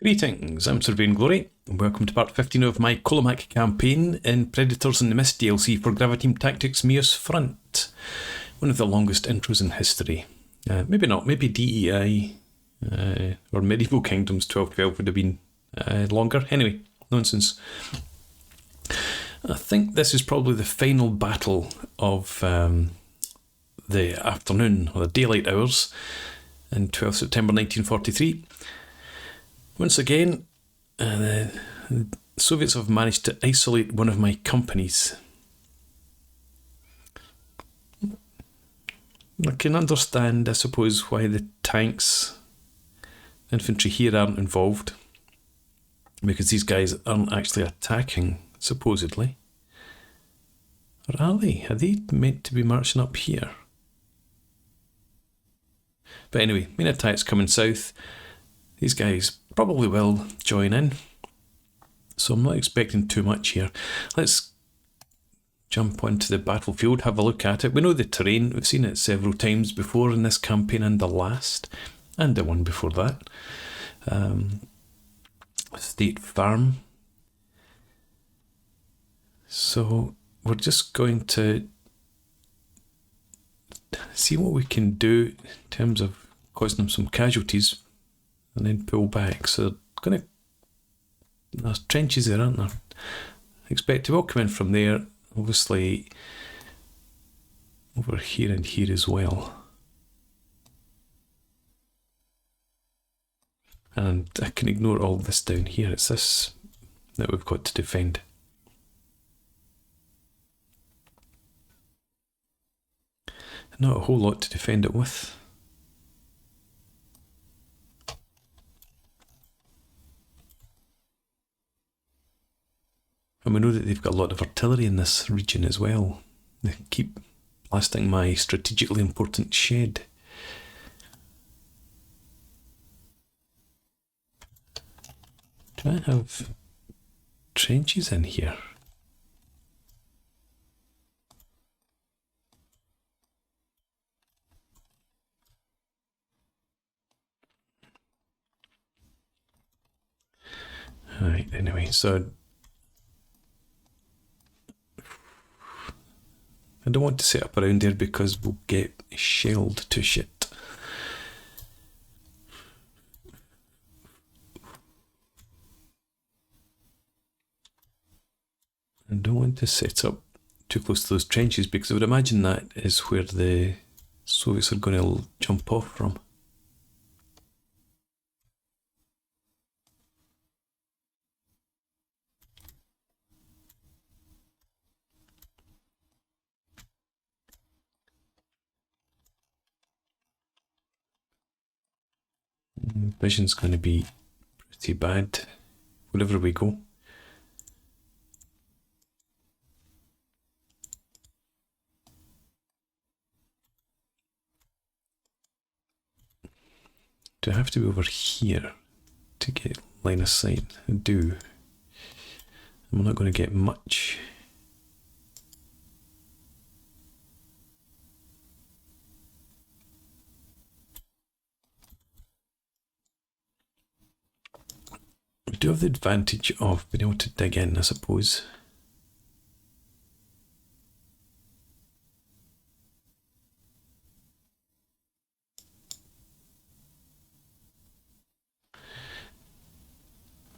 Greetings, I'm Sir Vainglory, and welcome to part 15 of my Kolomak campaign in Predators in the Mist DLC for Graviteam Tactics Meus Front. One of the longest intros in history. Maybe not, maybe DEI or Medieval Kingdoms 1212 would have been longer. Anyway, nonsense. I think this is probably the final battle of the afternoon, or the daylight hours, in 12th September 1943. Once again, the Soviets have managed to isolate one of my companies. I can understand, I suppose, why the tanks, infantry here aren't involved, because these guys aren't actually attacking, supposedly. Or are they? Are they meant to be marching up here? But anyway, main attack's coming south. These guys probably will join in, so I'm not expecting too much here. Let's jump onto the battlefield, have a look at it. We know the terrain, we've seen it several times before in this campaign and the last, and the one before that. State Farm. So we're just going to see what we can do in terms of causing them some casualties and then pull back. So there's trenches there, aren't there? I expect to all come in from there, obviously over here and here as well. And I can ignore all this down here. It's this that we've got to defend. Not a whole lot to defend it with. And we know that they've got a lot of artillery in this region as well. They keep blasting my strategically important shed. Do I have trenches in here? Right, anyway, so I don't want to set up around there because we'll get shelled to shit. I don't want to set up too close to those trenches because I would imagine that is where the Soviets are going to jump off from. Vision's going to be pretty bad wherever we go. Do I have to be over here to get line of sight? I do. I'm not going to get much. We do have the advantage of being able to dig in, I suppose.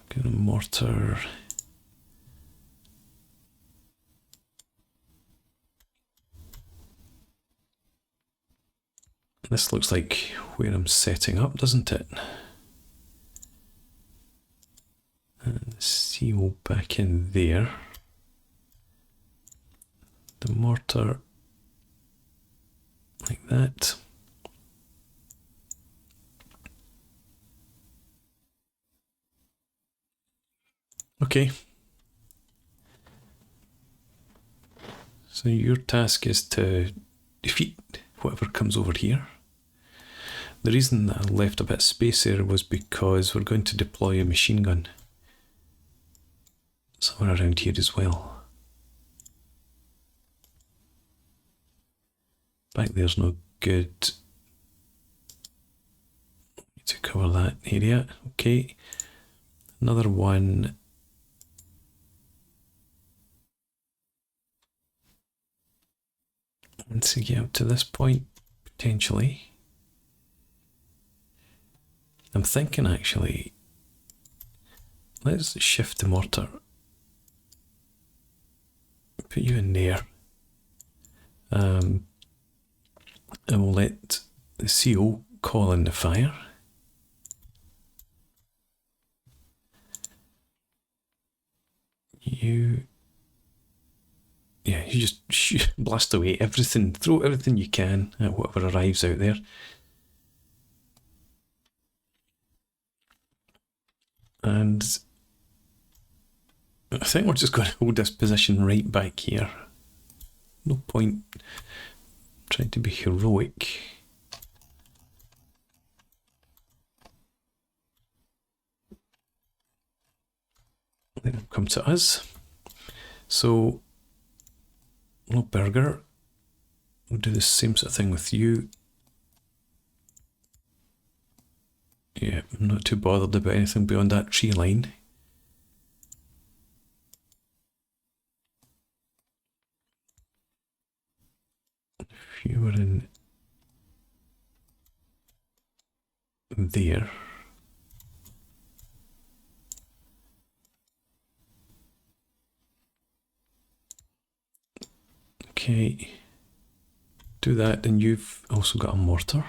Get a mortar. This looks like where I'm setting up, doesn't it? And seal back in there. The mortar like that. Okay. So your task is to defeat whatever comes over here. The reason that I left a bit of space there was because we're going to deploy a machine gun somewhere around here as well. Back there's no good. Need to cover that area. Okay. Another one. Once we get up to this point, potentially. I'm thinking actually, let's shift the mortar. Put you in there. And we'll let the CO call in the fire. You just blast away everything, throw everything you can at whatever arrives out there. And I think we're just going to hold this position right back here. No point trying to be heroic. Then it'll come to us. So, no burger. We'll do the same sort of thing with you. Yeah, I'm not too bothered about anything beyond that tree line. If you were in there. Okay, do that, and you've also got a mortar.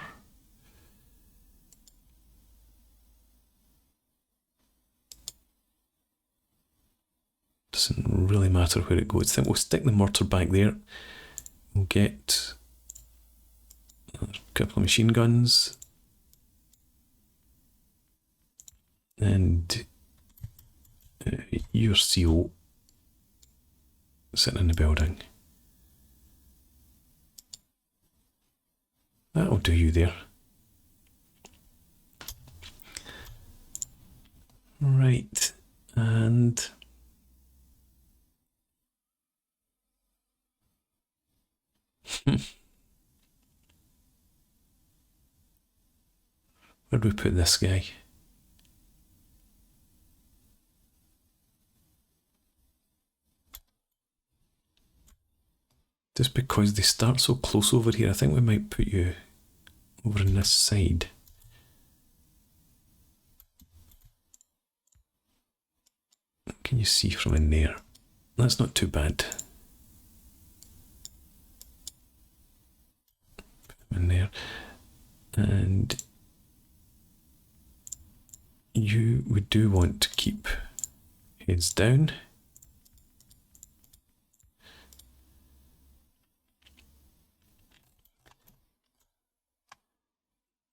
Doesn't really matter where it goes. I think we'll stick the mortar back there. We'll get a couple of machine guns. And your CO sitting in the building. That'll do you there. Right, and where do we put this guy? Just because they start so close over here, I think we might put you over on this side. Can you see from in there? That's not too bad. Put them in there. And we do want to keep heads down.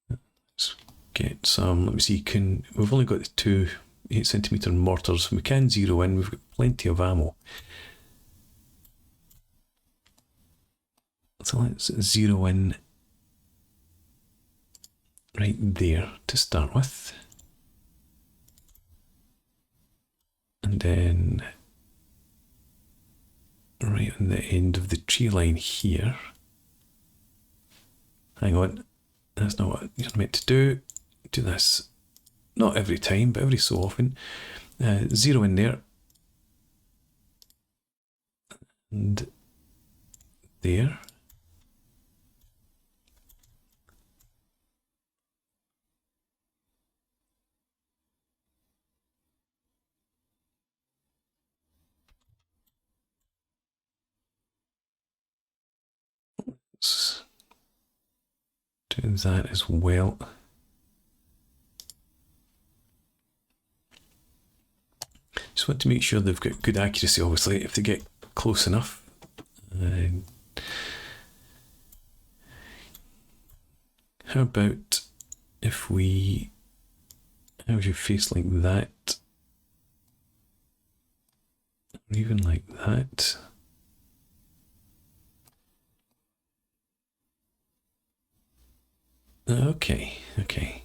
Let's get some, let me see, we've only got the two 8cm mortars. We can zero in, we've got plenty of ammo. So let's zero in right there to start with. And then right on the end of the tree line here. Hang on, that's not what you're meant to do. Do this, not every time, but every so often. Zero in there. And there. Let's do that as well. Just want to make sure they've got good accuracy, obviously, if they get close enough. How about if we have your face like that, or even like that? Okay, okay.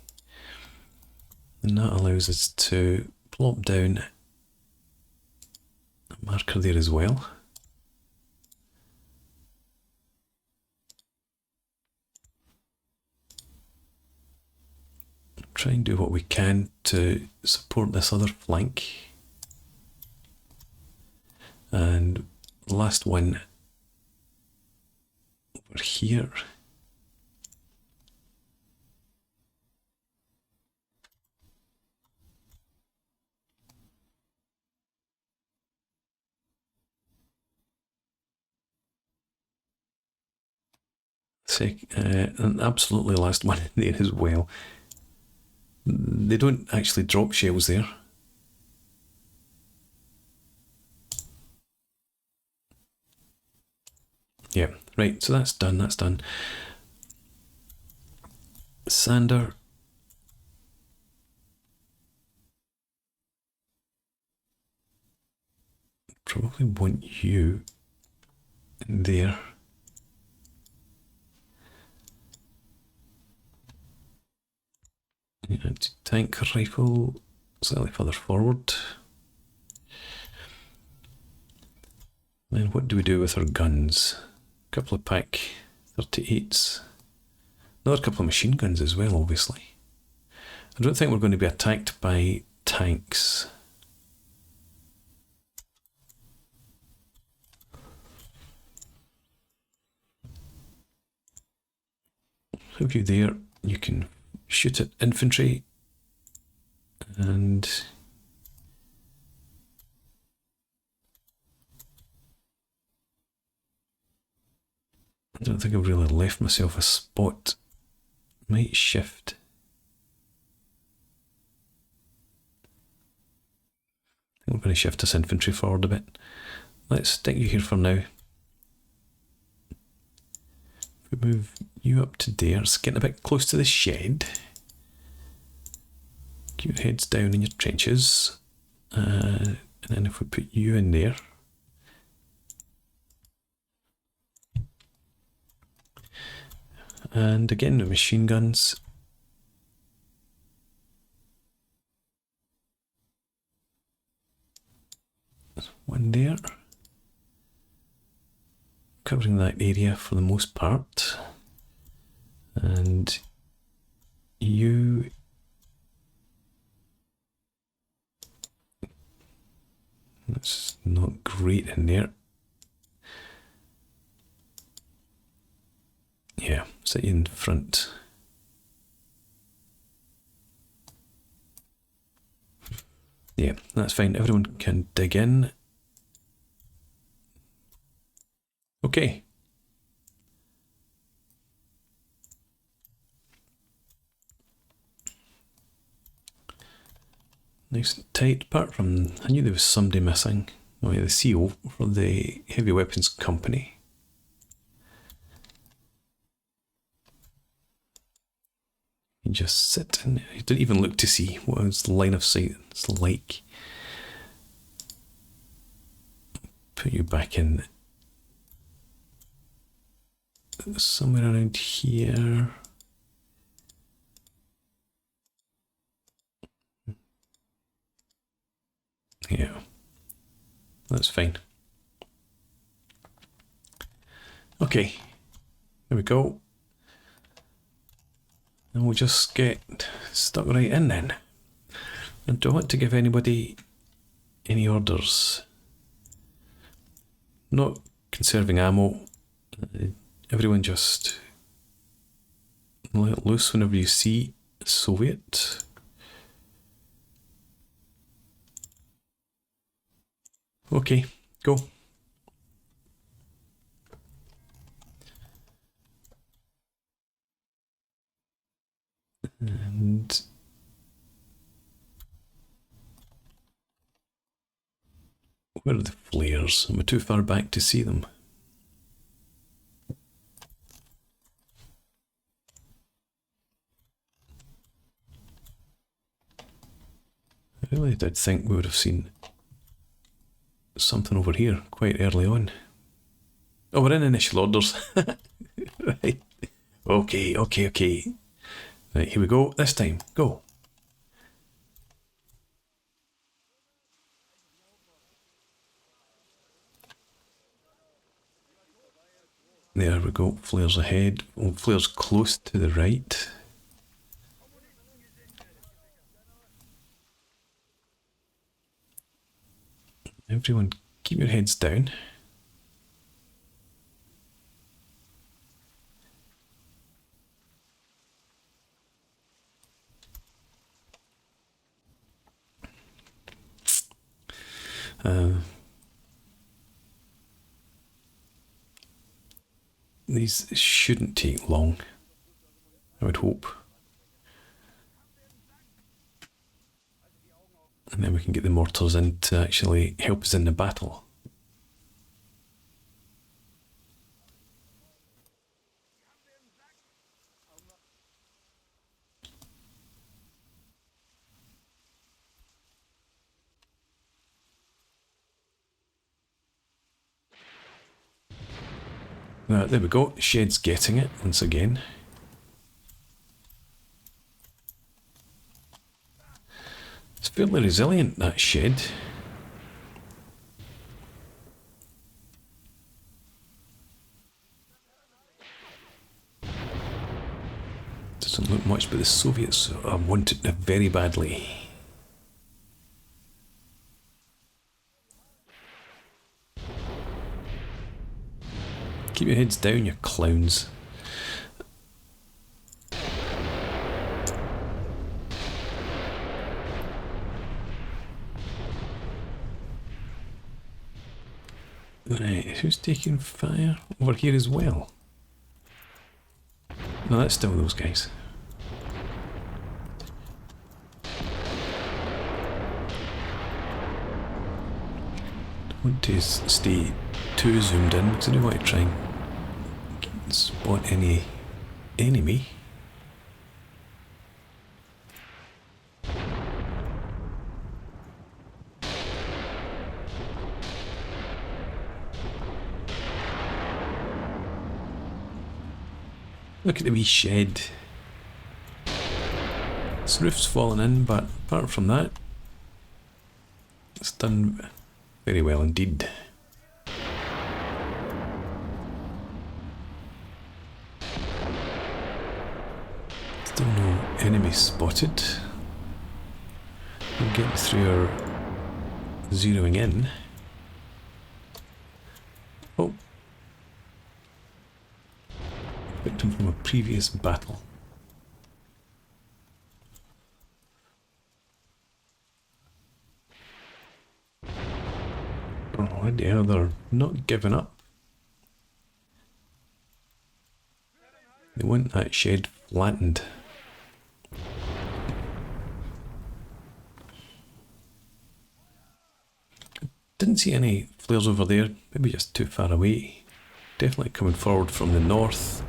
And that allows us to plop down a marker there as well. try and do what we can to support this other flank. And last one over here. An absolutely last one in there as well. They don't actually drop shells there. Yeah, right, so that's done, that's done. Sander. Probably want you in there. Tank rifle slightly further forward. Then what do we do with our guns? A couple of Pak 38s. Another couple of machine guns as well, obviously. I don't think we're going to be attacked by tanks. Have you there? You can shoot at infantry, and I don't think I've really left myself a spot. Might shift. I think we're going to shift this infantry forward a bit. Let's stick you here for now. If we move you up to there, it's getting a bit close to the shed. Keep your heads down in your trenches. And then if we put you in there. And again, the machine guns. There's one there. Covering that area for the most part. And you... That's not great in there. Yeah, sit you in front. Yeah, that's fine. Everyone can dig in. Okay. Nice and tight, apart from, I knew there was somebody missing. Oh yeah, the CEO for the Heavy Weapons Company. You just sit and you didn't even look to see what his line of sight is like. Put you back in somewhere around here. Yeah, that's fine. Okay, there we go. And we'll just get stuck right in then. I don't want to give anybody any orders. Not conserving ammo. Everyone just let loose whenever you see a Soviet. Okay, go. And where are the flares? Am I too far back to see them? I really did think we would have seen something over here quite early on. Oh, we're in initial orders. Right. Okay. Right, here we go. This time, go. There we go. Flares ahead. Oh, flares close to the right. Everyone, keep your heads down. These shouldn't take long, I would hope. And then we can get the mortars in to actually help us in the battle. There we go, Shed's getting it once again. It's fairly resilient, that Shed. Doesn't look much, but the Soviets want it very badly. Keep your heads down, you clowns. Right, who's taking fire? Over here as well. No, that's still those guys. Don't want to stay too zoomed in because I don't want to try and spot any enemy. Look at the wee shed. This roof's fallen in, but apart from that, it's done very well indeed. Still no enemy spotted. We're getting through our zeroing in. Oh. Victim from a previous battle. Oh dear, they're not giving up. They want that shed flattened. Didn't see any flares over there, maybe just too far away. Definitely coming forward from the north.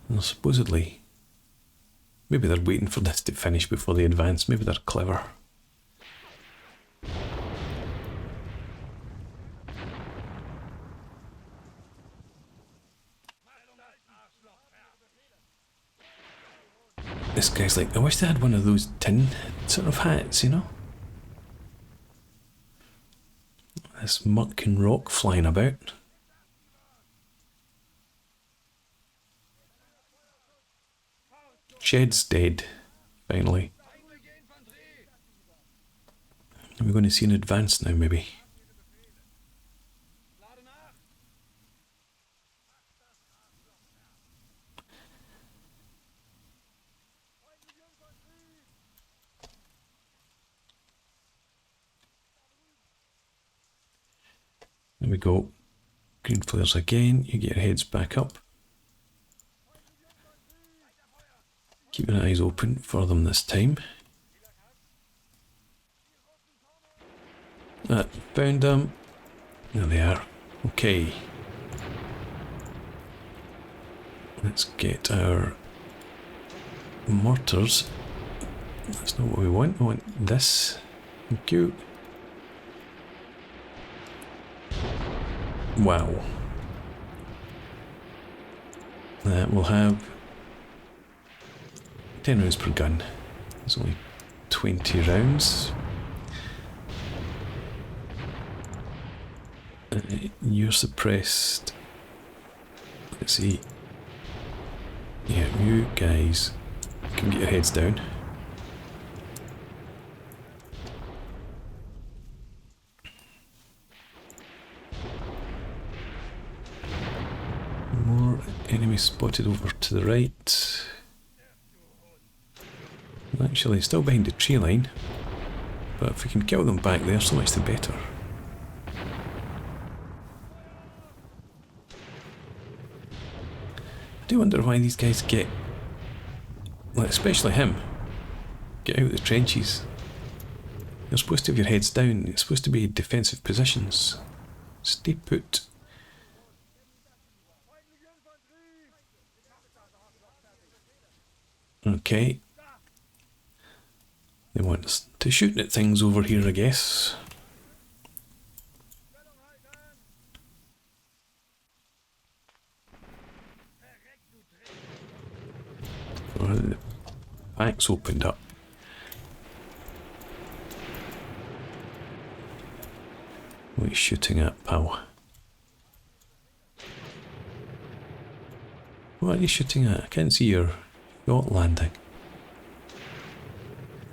And supposedly, maybe they're waiting for this to finish before they advance. Maybe they're clever. This guy's like, I wish they had one of those tin sort of hats, you know? This muck and rock flying about. Shed's dead, finally. Are we going to see an advance now, maybe? There we go. Green flares again. You get your heads back up. Keep your eyes open for them this time. Found them. There they are. Okay. Let's get our mortars. That's not what we want. We want this. Thank you. Wow. We'll have 10 rounds per gun. There's only 20 rounds. You're suppressed. Let's see. Yeah, you guys can get your heads down. More enemies spotted over to the right. Actually, still behind the tree line. But if we can kill them back there, so much the better. I do wonder why these guys get, like especially him, get out of the trenches. You're supposed to have your heads down, it's supposed to be defensive positions. Stay put. Okay. They want us to shoot at things over here, I guess. Oh, the packs opened up. What are you shooting at, pal? What are you shooting at? I can't see your shot landing.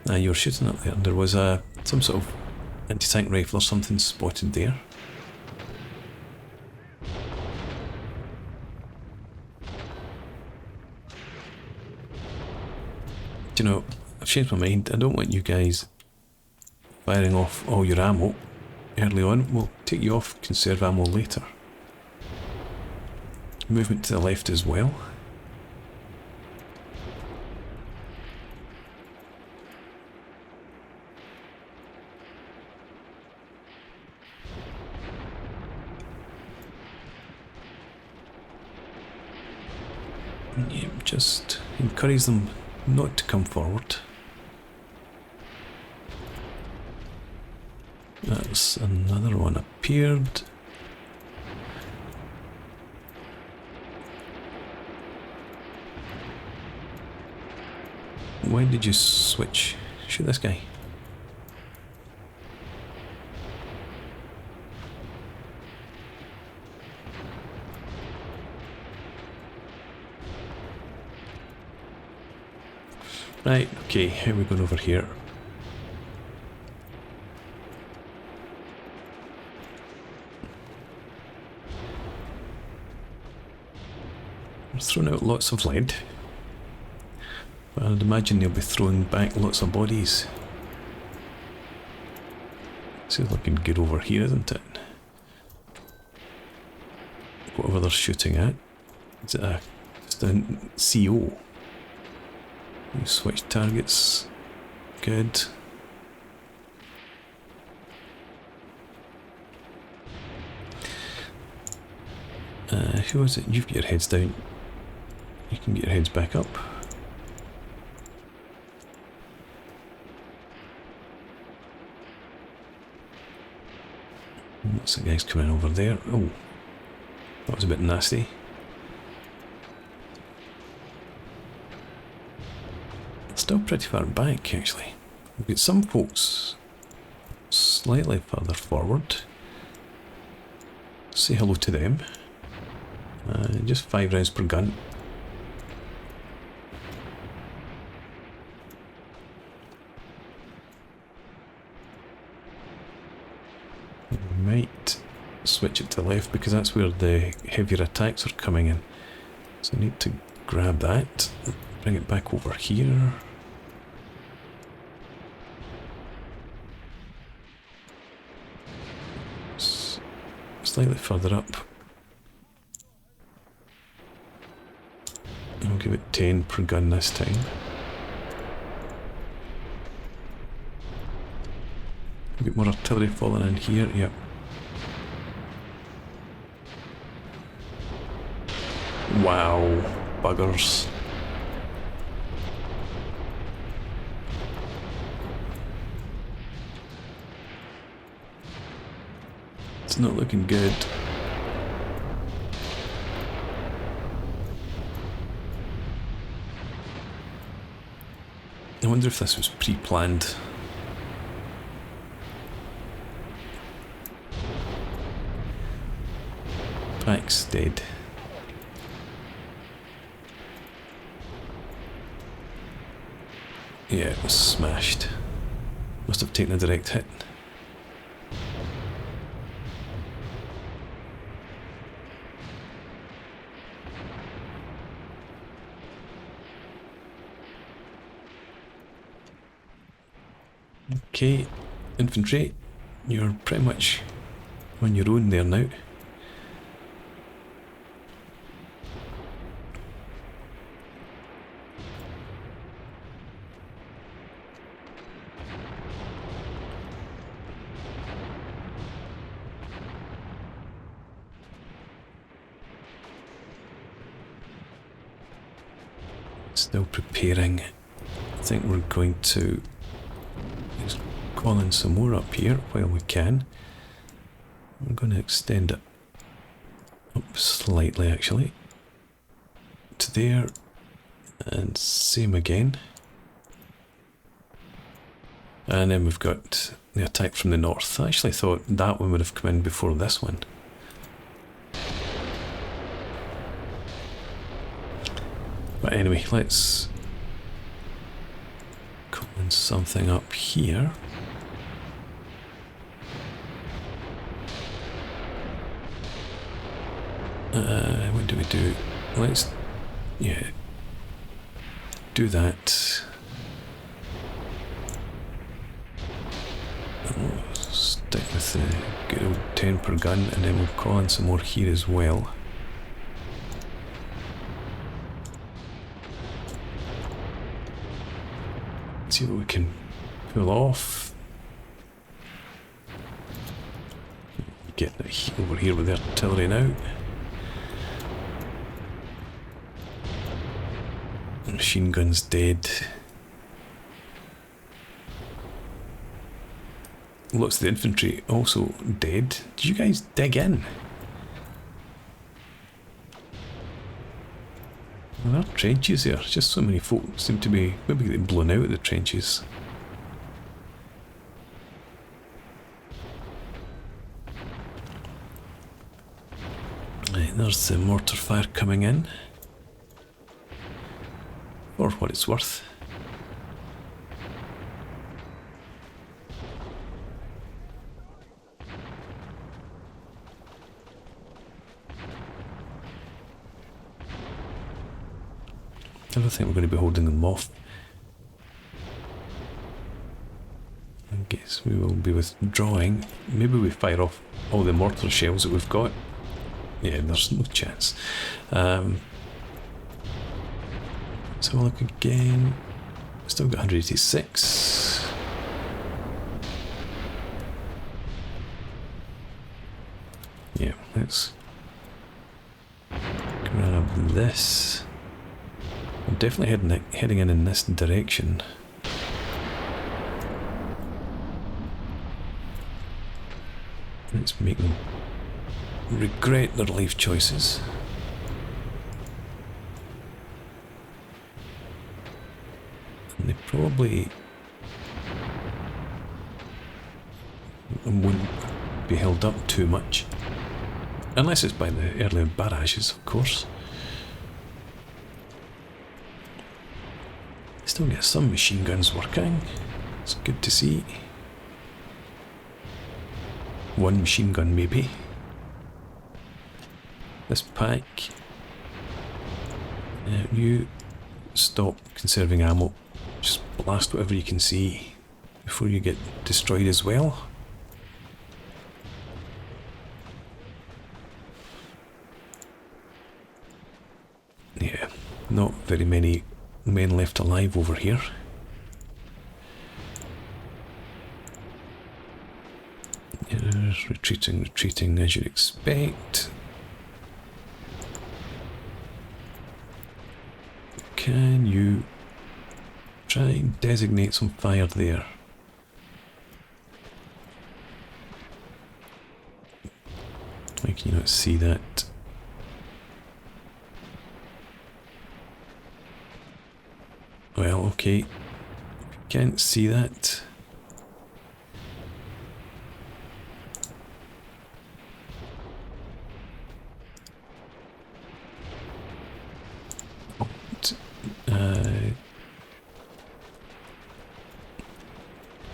Ah, you were shooting up there. There was some sort of anti-tank rifle or something spotted there. Do you know, I've changed my mind. I don't want you guys firing off all your ammo early on. We'll take you off, conserve ammo later. Movement to the left as well. Yep, just encourage them not to come forward. That's another one appeared. Why did you switch? Shoot this guy. Right, okay, how are we going over here? We're throwing out lots of lead. But I'd imagine they'll be throwing back lots of bodies. It's looking good over here, isn't it? Whatever they're shooting at. Is it just a CO? You switch targets. Good. Who was it? You've got your heads down. You can get your heads back up. What's the guys coming over there? Oh, that was a bit nasty. Still pretty far back, actually. We've got some folks slightly further forward. Say hello to them. Just 5 rounds per gun. We might switch it to the left because that's where the heavier attacks are coming in. So I need to grab that, bring it back over here. Slightly further up. I'll give it 10 per gun this time. A bit more artillery falling in here, yep. Wow, buggers. It's not looking good. I wonder if this was pre-planned. Pack's dead. Yeah, it was smashed. Must have taken a direct hit. Okay, infantry, you're pretty much on your own there now. Still preparing. I think we're going to just call in some more up here while we can. We're going to extend it up slightly actually to there, and same again. And then we've got the attack from the north. I actually thought that one would have come in before this one. But anyway, let's call in something up here. What do we do? Let's, yeah, do that. We'll stick with the good old 10 per gun, and then we'll call in some more here as well. See what we can pull off. Getting it over here with the artillery now. Machine gun's dead. Lots of the infantry also dead. Did you guys dig in? There are trenches there. Just so many folk seem to be maybe getting blown out of the trenches. Right, there's the mortar fire coming in. For what it's worth. I don't think we're going to be holding them off. I guess we will be withdrawing. Maybe we fire off all the mortar shells that we've got. Yeah, there's no chance. Let's have a look again. Still got 186. Yeah, let's grab this. I'm definitely heading in this direction. Let's make them regret their life choices. And they probably wouldn't be held up too much. Unless it's by the earlier barrages, of course. Still get some machine guns working. It's good to see. One machine gun maybe. This pack. You stop conserving ammo. Just blast whatever you can see before you get destroyed as well. Yeah, not very many men left alive over here. Retreating as you'd expect. Can you try and designate some fire there? Why can you not see that? Well, okay. If you can't see that,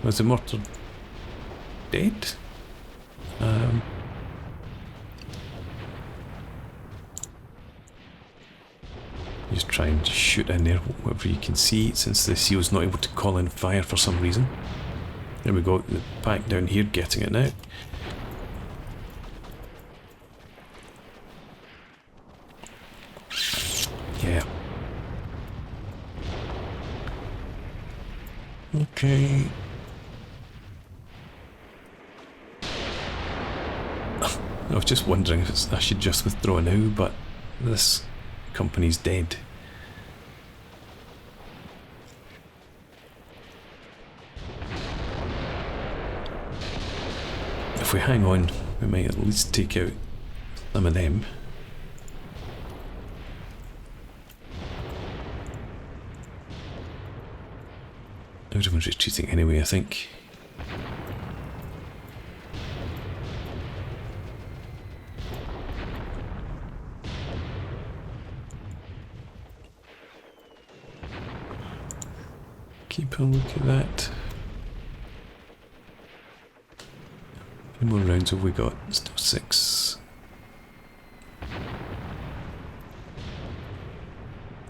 was the mortar dead? Just try and shoot in there whatever you can see, since the SEAL's not able to call in fire for some reason. There we go, the pack down here getting it now. Yeah. Okay. I was just wondering if I should just withdraw now, but this company's dead. If we hang on, we might at least take out some of them. Everyone's retreating anyway, I think. Keep a look at that. How many more rounds have we got? Still 6.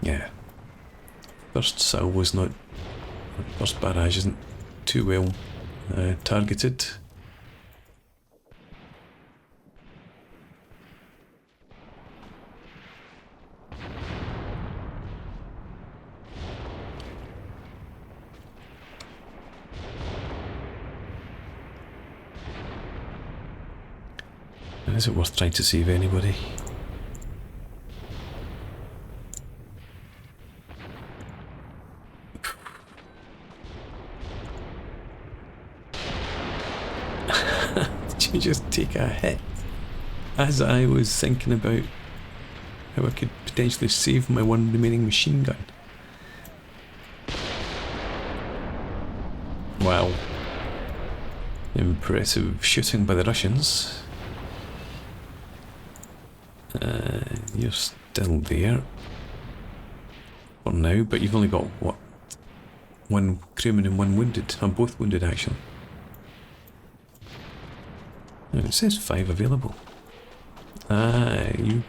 Yeah. First salvo was not... First barrage isn't too well targeted. Is it worth trying to save anybody? Did you just take a hit? As I was thinking about how I could potentially save my one remaining machine gun. Wow. Impressive shooting by the Russians. You're still there for now, but you've only got, what, 1 crewman and 1 wounded. I'm both wounded, actually. Now, it says 5 available. Ah, you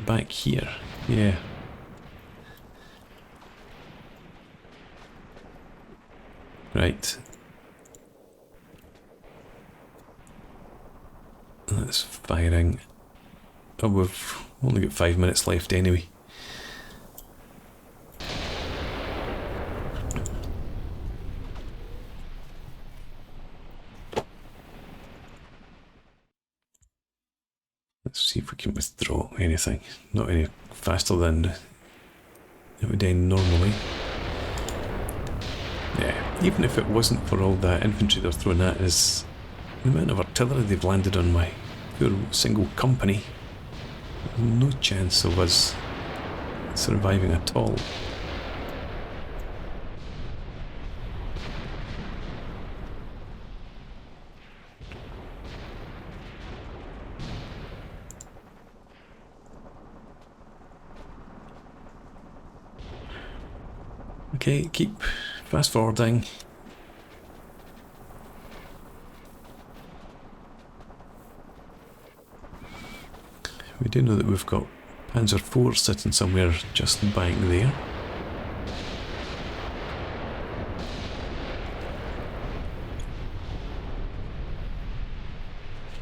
back here. Yeah. Right. That's firing. Oh, we've only got 5 minutes left anyway. Let's see if we can withdraw anything. Not any faster than it would end normally. Yeah, even if it wasn't for all that infantry they're throwing at us, the amount of artillery they've landed on my poor single company, no chance of us surviving at all. Okay, keep fast forwarding. We do know that we've got Panzer IV sitting somewhere just back there.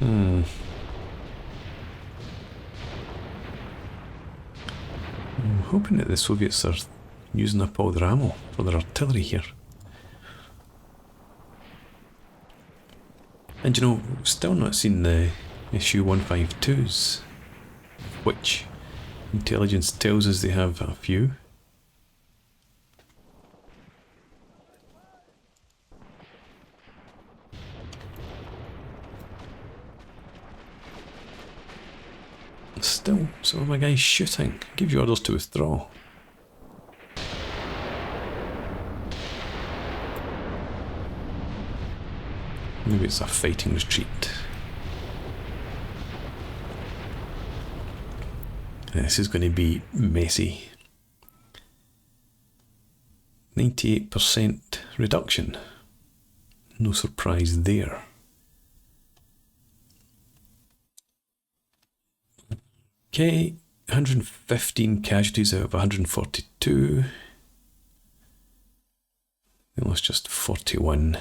I'm hoping that the Soviets are using up all their ammo for their artillery here. And you know, still not seen the Su-152s, which intelligence tells us they have a few. Still, some of my guys shooting. Give you orders to withdraw. Maybe it's a fighting retreat. This is going to be messy. 98% reduction. No surprise there. Okay, 115 casualties out of 142. They lost just 41.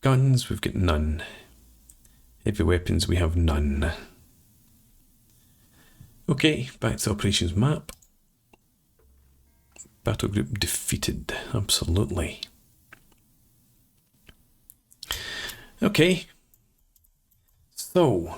Guns, we've got none. Heavy weapons, we have none. Okay, back to the operations map. Battle group defeated, absolutely. Okay, so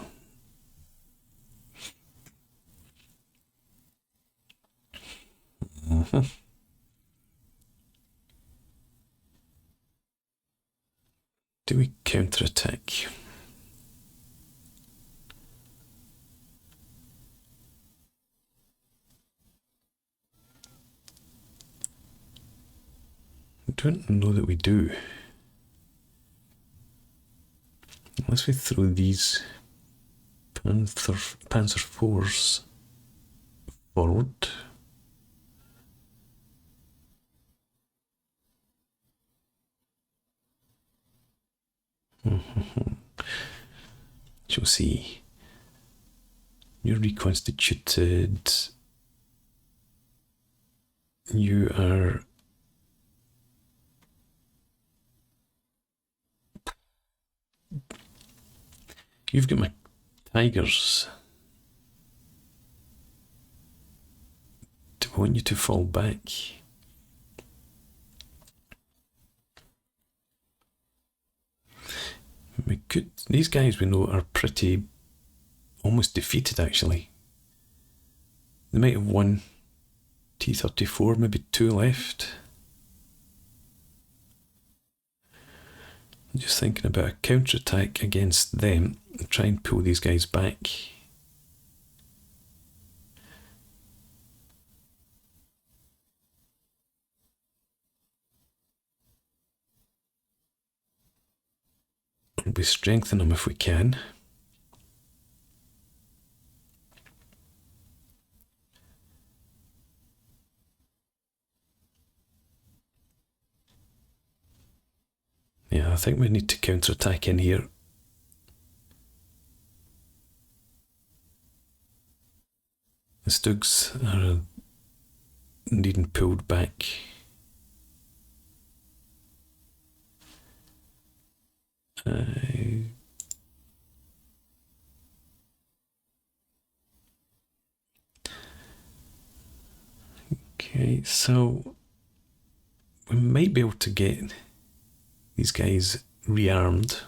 do we counterattack? I don't know that we do. Unless we throw these Panzer IVs forward. Shall see. You're reconstituted. You are. You've got my tigers. Do I want you to fall back? We could. These guys we know are pretty almost defeated actually. They might have one T-34, maybe 2 left. I'm just thinking about a counterattack against them and try and pull these guys back. We strengthen them if we can. Yeah, I think we need to counterattack in here. The Stugs are needing pulled back. Okay, so we might be able to get these guys rearmed,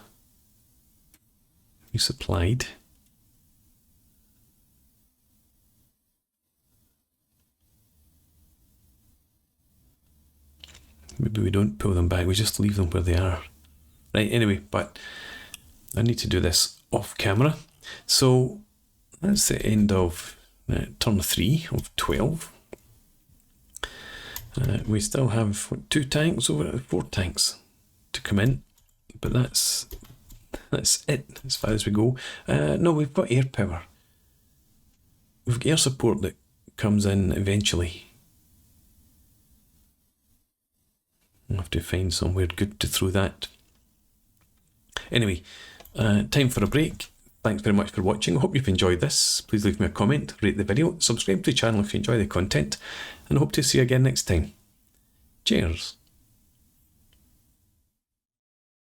resupplied. Maybe we don't pull them back, we just leave them where they are. Right, anyway, but I need to do this off camera. So that's the end of turn 3 of 12. We still have 2 tanks, over 4 tanks to come in, but that's it as far as we go. No, we've got air power. We've got air support that comes in eventually. I'll have to find somewhere good to throw that. Anyway, time for a break. Thanks very much for watching. I hope you've enjoyed this. Please leave me a comment, rate the video, subscribe to the channel if you enjoy the content, and I hope to see you again next time. Cheers.